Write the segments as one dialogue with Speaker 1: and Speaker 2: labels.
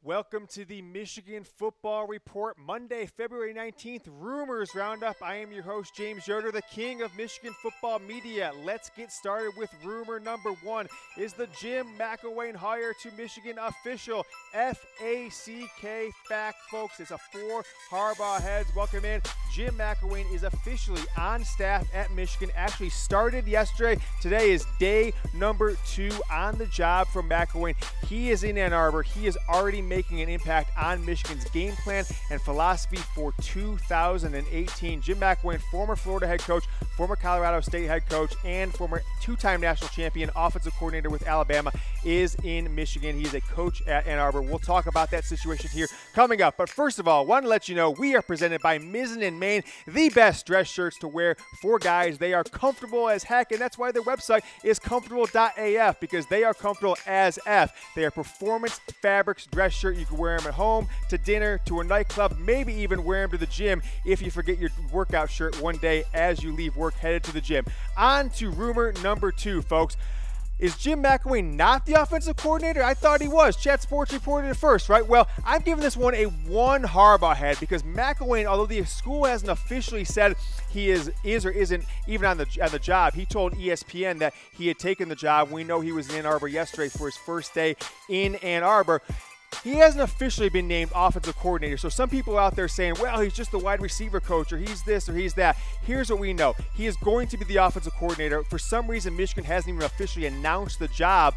Speaker 1: Welcome to the Michigan Football Report, Monday, February 19th, Rumors Roundup. I am your host, James Yoder, the king of Michigan football media. Let's get started with rumor number one. Is the Jim McElwain hire to Michigan official? F-A-C-K fact, folks. It's a 4 Harbaugh heads. Welcome in. Jim McElwain is officially on staff at Michigan. Actually started yesterday. Today is day number 2 on the job for McElwain. He is in Ann Arbor. He is already making an impact on Michigan's game plan and philosophy for 2018. Jim McElwain, former Florida head coach, former Colorado State head coach, and former 2-time national champion offensive coordinator with Alabama, is in Michigan. He is a coach at Ann Arbor. We'll talk about that situation here coming up. But first of all, I want to let you know we are presented by Mizzen & Main, the best dress shirts to wear for guys. They are comfortable as heck, and that's why their website is comfortable.af, because they are comfortable as F. They are performance fabrics dress shirt. You can wear them at home, to dinner, to a nightclub, maybe even wear them to the gym if you forget your workout shirt one day as you leave work headed to the gym. On to rumor number 2, folks. Is Jim McElwain not the offensive coordinator? I thought he was. Chat Sports reported it first, right? Well, I'm giving this one a 1 Harbaugh head, because McElwain, although the school hasn't officially said he is or isn't even on the job, he told ESPN that he had taken the job. We know he was in Ann Arbor yesterday for his first day in Ann Arbor. He hasn't officially been named offensive coordinator, so some people out there saying, well, he's just the wide receiver coach, or he's this, or he's that. Here's what we know. He is going to be the offensive coordinator. For some reason, Michigan hasn't even officially announced the job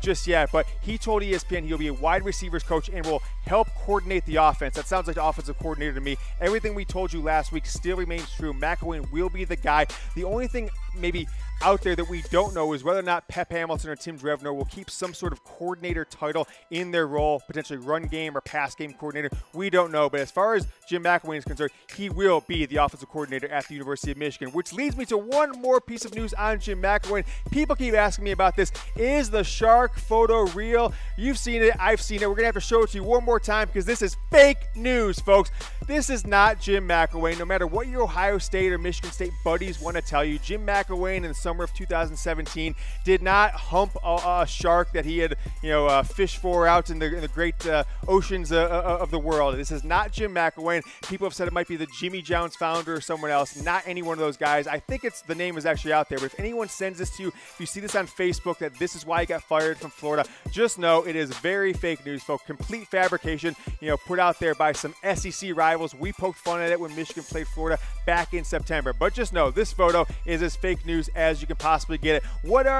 Speaker 1: just yet, but he told ESPN he'll be a wide receivers coach and will help coordinate the offense. That sounds like the offensive coordinator to me. Everything we told you last week still remains true. McElwain will be the guy. The only thing maybe out there that we don't know is whether or not Pep Hamilton or Tim Drevno will keep some sort of coordinator title in their role, potentially run game or pass game coordinator. We don't know, but as far as Jim McElwain is concerned, he will be the offensive coordinator at the University of Michigan, which leads me to one more piece of news on Jim McElwain. People keep asking me about this. Is the shark photo real? You've seen it. I've seen it. We're going to have to show it to you one more time, because this is fake news, folks. This is not Jim McElwain. No matter what your Ohio State or Michigan State buddies want to tell you, Jim McElwain in the summer of 2017 did not hump a shark that he had, fished for out in the great oceans of the world. This is not Jim McElwain. People have said it might be the Jimmy John's founder or someone else. Not any one of those guys. I think the name is actually out there. But if anyone sends this to you, if you see this on Facebook that this is why he got fired from Florida, just know it is very fake news, folks. Complete fabrication, put out there by some SEC rivals. We poked fun at it when Michigan played Florida back in September. But just know this photo is as fake news as you can possibly get it.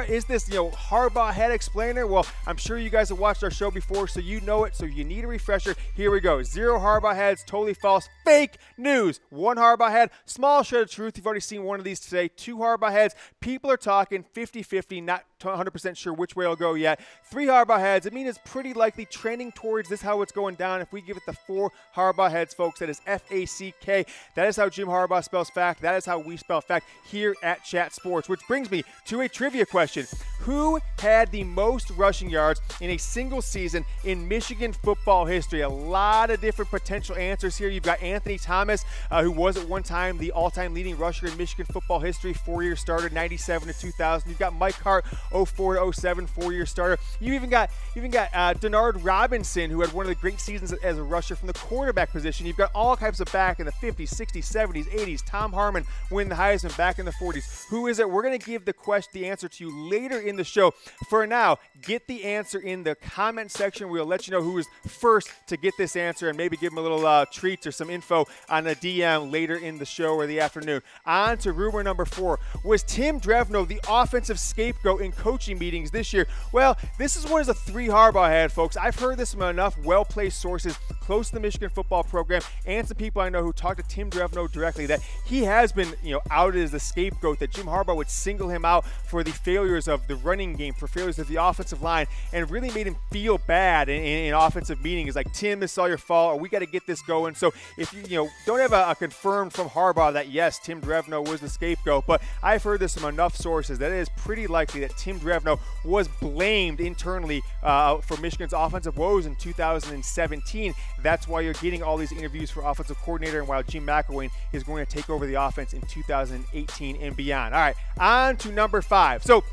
Speaker 1: Is this, Harbaugh head explainer? Well, I'm sure you guys have watched our show before, so you know it. So you need a refresher. Here we go. 0 Harbaugh heads, totally false, fake news. 1 Harbaugh head, small shred of truth. You've already seen one of these today. 2 Harbaugh heads. People are talking 50-50, not 100% sure which way it'll go yet. 3 Harbaugh heads. I mean, it's pretty likely trending towards this how it's going down. If we give it the 4 Harbaugh heads, folks, that is F-A-C-K. That is how Jim Harbaugh spells fact. That is how we spell fact here at Chat Sports, which brings me to a trivia question. Who had the most rushing yards in a single season in Michigan football history? A lot of different potential answers here. You've got Anthony Thomas, who was at one time the all-time leading rusher in Michigan football history, 4-year starter, 97 to 2000. You've got Mike Hart, 04 to 07, 4-year starter. You even got Denard Robinson, who had one of the great seasons as a rusher from the quarterback position. You've got all types of back in the 50s, 60s, 70s, 80s. Tom Harmon win the Heisman back in the 40s. Who is it? We're going to give the answer to you later in the show. For now, get the answer in the comment section. We'll let you know who is first to get this answer, and maybe give them a little treats or some info on a DM later in the show or the afternoon. On to rumor number 4. Was Tim Drevno the offensive scapegoat in coaching meetings this year? Well, this is one of the 3 Harbaugh had, folks. I've heard this from enough well-placed sources close to the Michigan football program and some people I know who talked to Tim Drevno directly that he has been, outed as the scapegoat, that Jim Harbaugh would single him out for the failures of the running game, for failures of the offensive line, and really made him feel bad in offensive meetings. Like, Tim, this is all your fault, or we got to get this going. So if you don't have a confirmed from Harbaugh that, yes, Tim Drevno was the scapegoat, but I've heard this from enough sources that it is pretty likely that Tim Drevno was blamed internally for Michigan's offensive woes in 2017. That's why you're getting all these interviews for offensive coordinator, and while Jim McElwain is going to take over the offense in 2018 and beyond. All right, on to number 5. So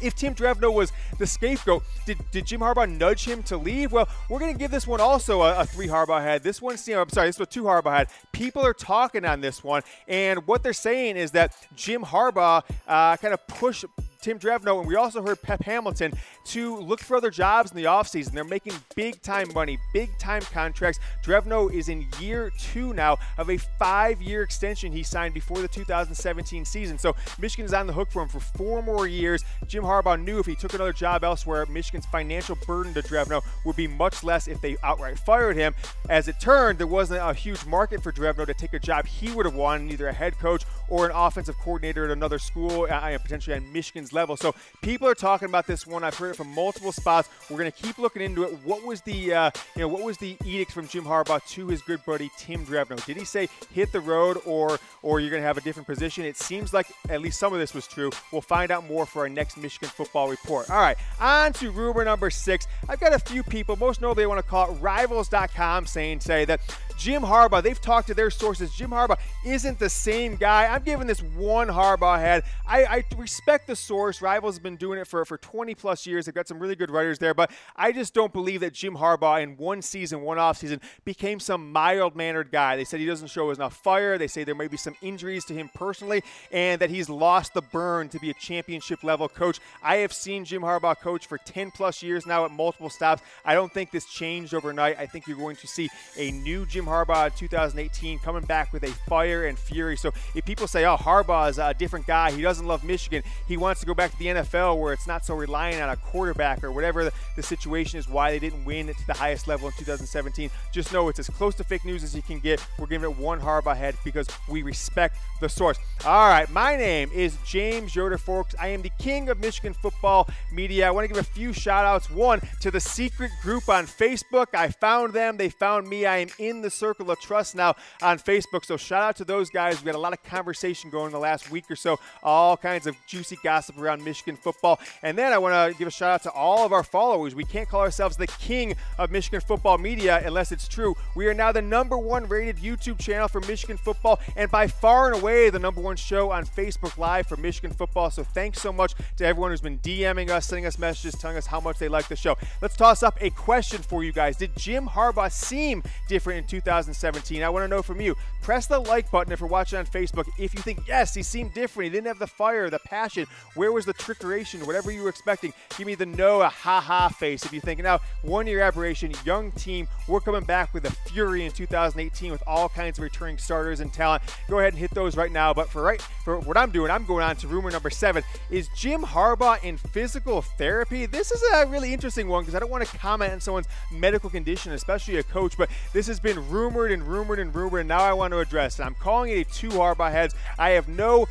Speaker 1: If Tim Drevno was the scapegoat, did Jim Harbaugh nudge him to leave? Well, we're going to give this one also a 3 Harbaugh head. This one's, this was 2 Harbaugh head. People are talking on this one, and what they're saying is that Jim Harbaugh kind of pushed Tim Drevno, and we also heard Pep Hamilton, to look for other jobs in the offseason. They're making big-time money, big-time contracts. Drevno is in year 2 now of a 5-year extension he signed before the 2017 season. So Michigan is on the hook for him for 4 more years. Jim Harbaugh knew if he took another job elsewhere, Michigan's financial burden to Drevno would be much less if they outright fired him. As it turned, there wasn't a huge market for Drevno to take a job he would have wanted, either a head coach or an offensive coordinator at another school, potentially on Michigan's level. So people are talking about this one. I've heard it from multiple spots. We're going to keep looking into it. What was the edict from Jim Harbaugh to his good buddy Tim Drevno? Did he say hit the road, or you're going to have a different position? It seems like at least some of this was true. We'll find out more for our next Michigan football report. All right, on to rumor number 6. I've got a few people, most notably I want to call it Rivals.com, say that Jim Harbaugh, they've talked to their sources. Jim Harbaugh isn't the same guy. I'm giving this 1 Harbaugh head. I respect the source. Rivals has been doing it for 20 plus years. They've got some really good writers there, but I just don't believe that Jim Harbaugh in one season, one offseason, became some mild-mannered guy. They said he doesn't show enough fire. They say there may be some injuries to him personally, and that he's lost the burn to be a championship-level coach. I have seen Jim Harbaugh coach for 10 plus years now at multiple stops. I don't think this changed overnight. I think you're going to see a new Jim Harbaugh in 2018 coming back with a fire and fury. So if people say, oh, Harbaugh is a different guy, he doesn't love Michigan, he wants to go back to the NFL where it's not so reliant on a quarterback or whatever the situation is, why they didn't win to the highest level in 2017, just know it's as close to fake news as you can get. We're giving it 1 Harbaugh head because we respect the source. All right, my name is James Yoder, folks. I am the king of Michigan football media. I want to give a few shout outs. One, to the secret group on Facebook. I found them. They found me. I am in the circle of trust now on Facebook. So shout out to those guys. We had a lot of conversation going the last week or so. All kinds of juicy gossip around Michigan football. And then I want to give a shout out to all of our followers. We can't call ourselves the king of Michigan football media unless it's true. We are now the #1 rated YouTube channel for Michigan football, and by far and away the #1 show on Facebook Live for Michigan football. So thanks so much to everyone who's been DMing us, sending us messages, telling us how much they like the show. Let's toss up a question for you guys. Did Jim Harbaugh seem different in 2017? I want to know from you. Press the like button if you're watching on Facebook if you think, yes, he seemed different. He didn't have the fire, the passion. Where was the trickeration? Whatever you were expecting. Give me the no, a ha-ha face if you're thinking, now, 1-year aberration, young team. We're coming back with a fury in 2018 with all kinds of returning starters and talent. Go ahead and hit those right now. But for what I'm doing, I'm going on to rumor number 7. Is Jim Harbaugh in physical therapy? This is a really interesting one because I don't want to comment on someone's medical condition, especially a coach, but this has been rumored and rumored and rumored, and now I want to address it. I'm calling it a 2 Harbaugh heads. I have no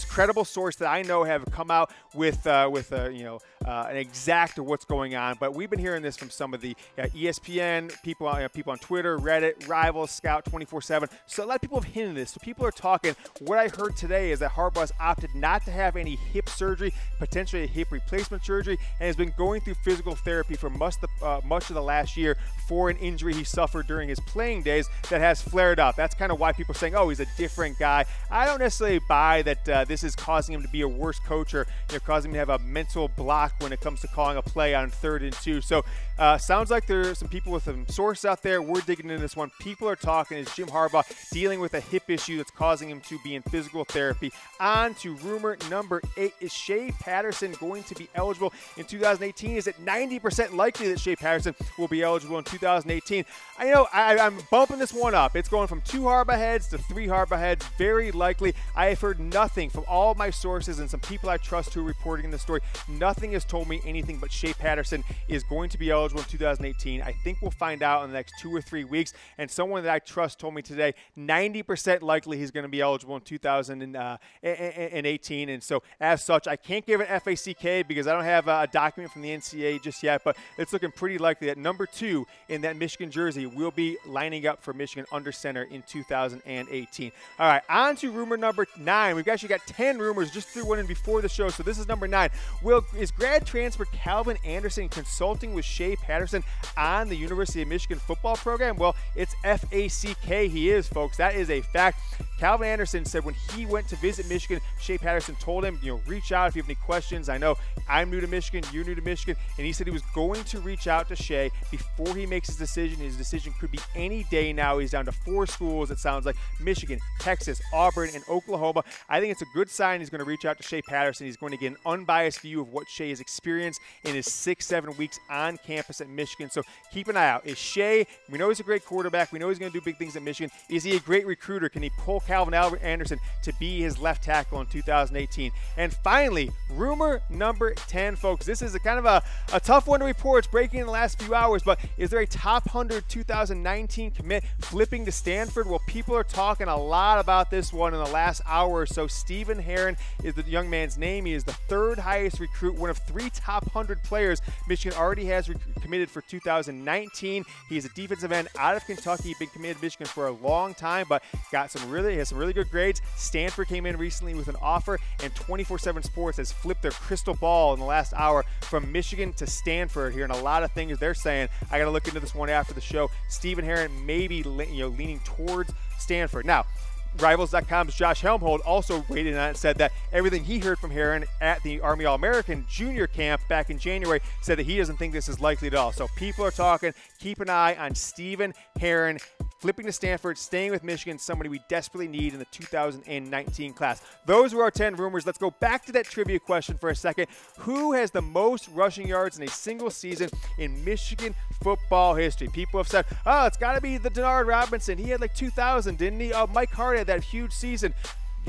Speaker 1: credible source that I know have come out with an exact of what's going on, but we've been hearing this from some of the ESPN people on Twitter, Reddit, Rivals, Scout 24/7. So a lot of people have hinted this. So people are talking. What I heard today is that Harbaugh's opted not to have any hip surgery, potentially a hip replacement surgery, and has been going through physical therapy for much of the last year for an injury he suffered during his playing days that has flared up. That's kind of why people are saying, oh, he's a different guy. I don't necessarily buy that this is causing him to be a worse coach or causing him to have a mental block when it comes to calling a play on 3rd and 2. So sounds like there's some people with some sources out there. We're digging into this one. People are talking. Is Jim Harbaugh dealing with a hip issue that's causing him to be in physical therapy? On to rumor number 8. Is Shea Patterson going to be eligible in 2018? Is it 90% likely that Shea Patterson will be eligible in 2018? I'm bumping this one up. It's going from 2 Harbaugh heads to 3 Harbaugh heads. Very likely. I have heard nothing from all of my sources and some people I trust who are reporting the story. Nothing has told me anything but Shea Patterson is going to be eligible in 2018. I think we'll find out in the next 2 or 3 weeks. And someone that I trust told me today, 90% likely he's going to be eligible in 2018. And so as such, I can't give it FACK because I don't have a document from the NCAA just yet, but it's looking pretty likely that number 2 in that Michigan jersey will be lining up for Michigan under center in 2018. All right, on to rumor number 9. We've actually got 10 rumors, just threw one in before the show, so this is number 9. Is grad transfer Calvin Anderson consulting with Shea Patterson on the University of Michigan football program? Well, it's FACK he is, folks. That is a fact. Calvin Anderson said when he went to visit Michigan, Shea Patterson told him, reach out if you have any questions. I know I'm new to Michigan, you're new to Michigan, and he said he was going to reach out to Shea before he makes his decision. His decision could be any day now. He's down to 4 schools, it sounds like: Michigan, Texas, Auburn, and Oklahoma. I think it's a good sign he's going to reach out to Shea Patterson. He's going to get an unbiased view of what Shea has experienced in his 6-7 weeks on campus at Michigan. So keep an eye out. Is Shea, we know he's a great quarterback. We know he's going to do big things at Michigan. Is he a great recruiter? Can he pull Calvin Anderson to be his left tackle in 2018? And finally, rumor number 10, folks. This is a kind of a tough one to report. It's breaking in the last few hours, but is there a top 100 2019 commit flipping to Stanford? Well, people are talking a lot about this one in the last hour or so. Stephen Herron is the young man's name. He is the 3rd highest recruit, one of 3 top 100 players Michigan already has committed for 2019. He is a defensive end out of Kentucky. Been committed to Michigan for a long time, but has some really good grades. Stanford came in recently with an offer, and 24/7 Sports has flipped their crystal ball in the last hour from Michigan to Stanford here, and a lot of things they're saying. I got to look into this one after the show. Stephen Herron may be leaning towards Stanford. Now, Rivals.com's Josh Helmholtz also weighed in on it and said that everything he heard from Herron at the Army All-American Junior Camp back in January said that he doesn't think this is likely at all. So people are talking. Keep an eye on Stephen Herron flipping to Stanford, staying with Michigan, somebody we desperately need in the 2019 class. Those were our 10 rumors. Let's go back to that trivia question for a second. Who has the most rushing yards in a single season in Michigan football history? People have said, oh, it's got to be the Denard Robinson. He had like 2,000, didn't he? Oh, Mike Hart had that huge season.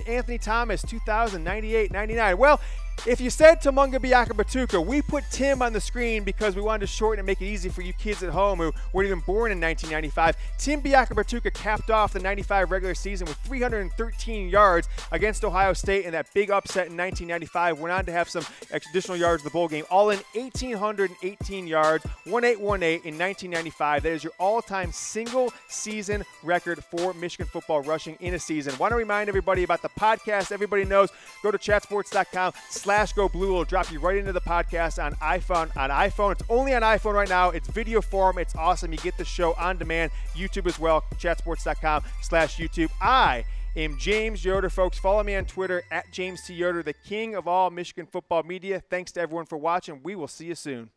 Speaker 1: Anthony Thomas, 2000, 98, 99. Well, if you said Tumunga Biaka-Batuka, we put Tim on the screen because we wanted to shorten and make it easy for you kids at home who weren't even born in 1995. Tim Biaka-Batuka capped off the 95 regular season with 313 yards against Ohio State in that big upset in 1995. Went on to have some additional yards in the bowl game. All in 1,818 yards, 1818 in 1995. That is your all-time single season record for Michigan football rushing in a season. Want to remind everybody about the podcast. Everybody knows. Go to chatsports.com/GoBlue. It'll drop you right into the podcast on iPhone. It's only on iPhone right now. It's video form. It's awesome. You get the show on demand. YouTube as well. Chatsports.com/YouTube. I am James Yoder, folks. Follow me on Twitter @JamesT Yoder, the king of all Michigan football media. Thanks to everyone for watching. We will see you soon.